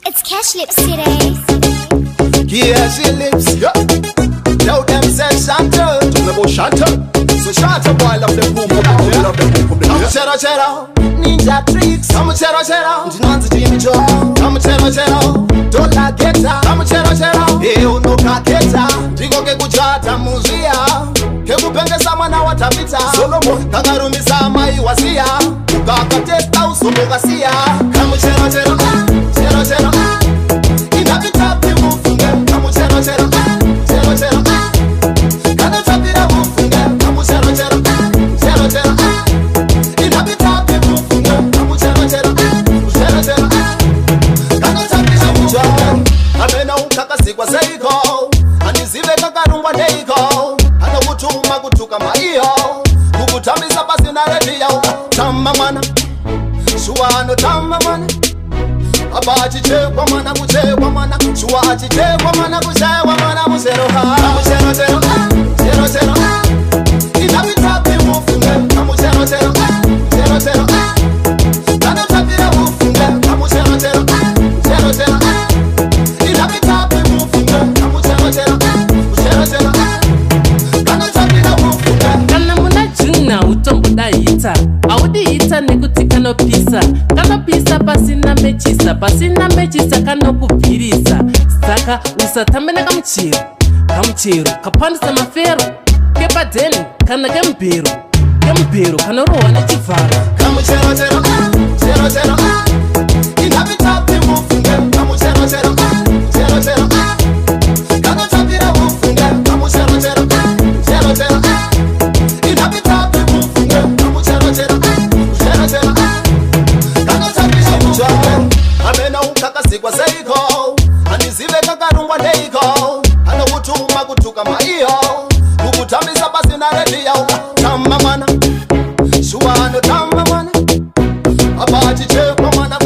It's Cash Lips today. Cash Lips, yeah. Now them say Chantal, talking about Chantal. So Chantal boy love the boom boom, they love the boom boom. Come chera chera, ninja tricks. Come chera chera, ndinanzi Jimmy Joe. Come chera chera, dola geta. Come chera chera, uno kaketa. Ndiko kekuchata muzia, kekupengesa mwana watapita. Solomon kakarumisa mai wasia, ukakatesta usomokasiya. Come chera chera, chera chera. Inapita pimufunge, come chera chera, chera chera. Kana tapira mufunge, come chera chera, chera chera. Inapita pimufunge, come chera chera, chera chera. Kana tapira mufunge, amena ukakasikwa seiko, anizive kakarungwa neiko, anokutuma kutuka maiyo, kukutambisa pasi na redio, tama mwana, shuano tama mwana. Abachi chekwa mana kuchekwa mana Chuachi chekwa mana kuchekwa mana Museroha Kamuchero chero Chero chero Inapita pimufunge Kamuchero chero Chero chero Kano tapira mufunge Kamuchero chero Chero chero Inapita pimufunge Kamuchero chero Chero chero Kano tapira mufunge Kana muna juna utombo da hita Audi hita nekuti kano pisa Kano pisa pasina mechisa kano kupirisa Saka usatambene kamuchero kapandisa mafero kepadeni kana kembero kana roha nechivharo Kamuchero chero Chero chero Inapita pimufunge Kamuchero chero Chero chero Kano tapira mufunge Kamuchero chero Chero chero Inapita pimufunge Kamuchero chero Chero chero Kano tapira mufunge Amena ukakasikwa seiko Anizive kakarungwa neiko Anokutuma kutuka maiyo Kukutambisa pasi na redio Tama mwana Shuano tama mwana Abachi chekwa mwana